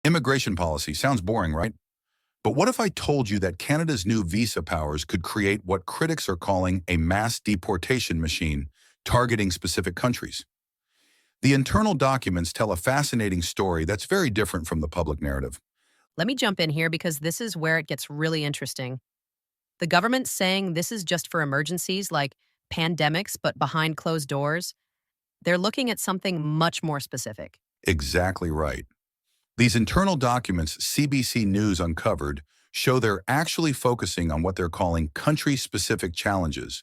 Immigration policy sounds boring, right? But what if I told you that Canada's new visa powers could create what critics are calling a mass deportation machine targeting specific countries? The internal documents tell a fascinating story that's very different from the public narrative. Let me jump in here because this is where it gets really interesting. The government's saying this is just for emergencies like pandemics, but behind closed doors. They're looking at something much more specific. Exactly right. These internal documents CBC News uncovered show they're actually focusing on what they're calling country-specific challenges,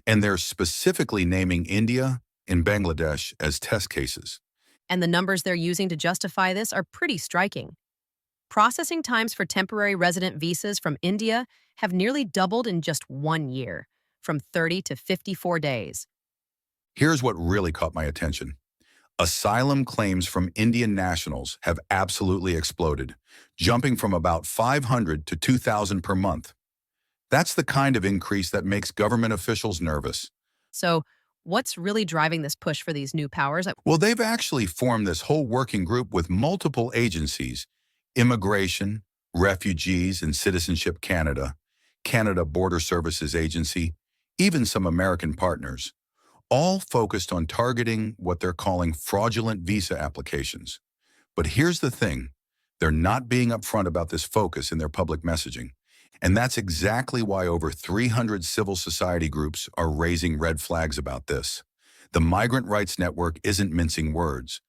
and they're specifically naming India and Bangladesh as test cases. And the numbers they're using to justify this are pretty striking. Processing times for temporary resident visas from India have nearly doubled in just 1 year, from 30 to 54 days. Here's what really caught my attention. Asylum claims from Indian nationals have absolutely exploded, jumping from about 500 to 2,000 per month. That's the kind of increase that makes government officials nervous. So, what's really driving this push for these new powers? Well, they've actually formed this whole working group with multiple agencies: Immigration, Refugees and Citizenship Canada, Canada Border Services Agency, even some American partners, all focused on targeting what they're calling fraudulent visa applications. But here's the thing, they're not being upfront about this focus in their public messaging. And that's exactly why over 300 civil society groups are raising red flags about this. The Migrant Rights Network isn't mincing words.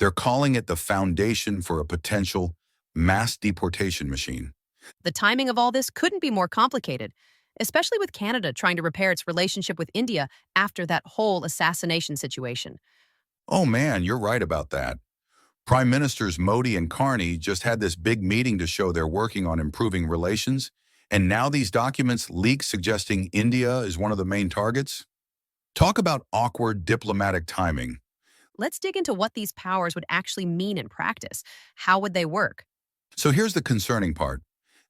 They're calling it the foundation for a potential mass deportation machine. The timing of all this couldn't be more complicated, especially with Canada trying to repair its relationship with India after that whole assassination situation. Oh man, you're right about that. Prime Ministers Modi and Carney just had this big meeting to show they're working on improving relations, and now these documents leak suggesting India is one of the main targets? Talk about awkward diplomatic timing. Let's dig into what these powers would actually mean in practice. How would they work? So here's the concerning part.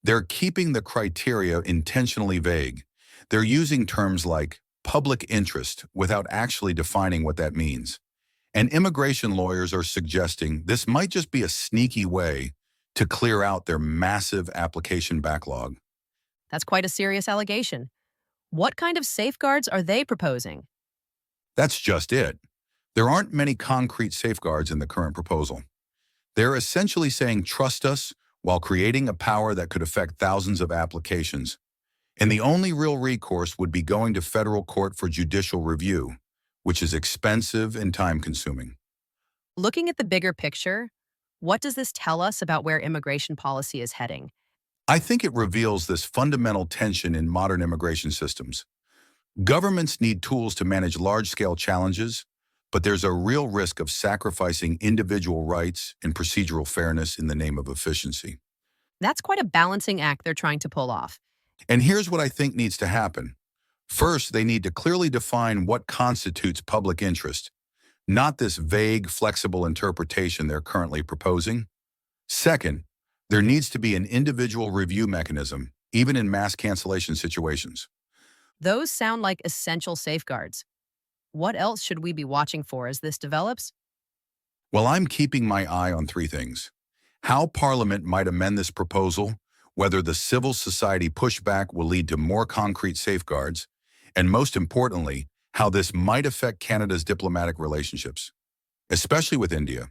They're keeping the criteria intentionally vague. They're using terms like public interest without actually defining what that means. And immigration lawyers are suggesting this might just be a sneaky way to clear out their massive application backlog. That's quite a serious allegation. What kind of safeguards are they proposing? That's just it. There aren't many concrete safeguards in the current proposal. They're essentially saying trust us while creating a power that could affect thousands of applications. And the only real recourse would be going to federal court for judicial review, which is expensive and time-consuming. Looking at the bigger picture, what does this tell us about where immigration policy is heading? I think it reveals this fundamental tension in modern immigration systems. Governments need tools to manage large-scale challenges, but there's a real risk of sacrificing individual rights and procedural fairness in the name of efficiency. That's quite a balancing act they're trying to pull off. And here's what I think needs to happen. First, they need to clearly define what constitutes public interest, not this vague, flexible interpretation they're currently proposing. Second, there needs to be an individual review mechanism, even in mass cancellation situations. Those sound like essential safeguards. What else should we be watching for as this develops? Well, I'm keeping my eye on three things: how Parliament might amend this proposal, whether the civil society pushback will lead to more concrete safeguards, and most importantly, how this might affect Canada's diplomatic relationships, especially with India.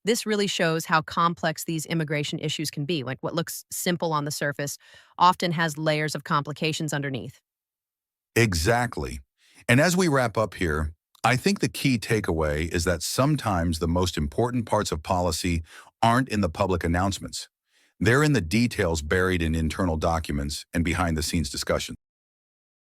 This really shows how complex these immigration issues can be. Like what looks simple on the surface often has layers of complications underneath. Exactly. And as we wrap up here, I think the key takeaway is that sometimes the most important parts of policy aren't in the public announcements. They're in the details buried in internal documents and behind-the-scenes discussions.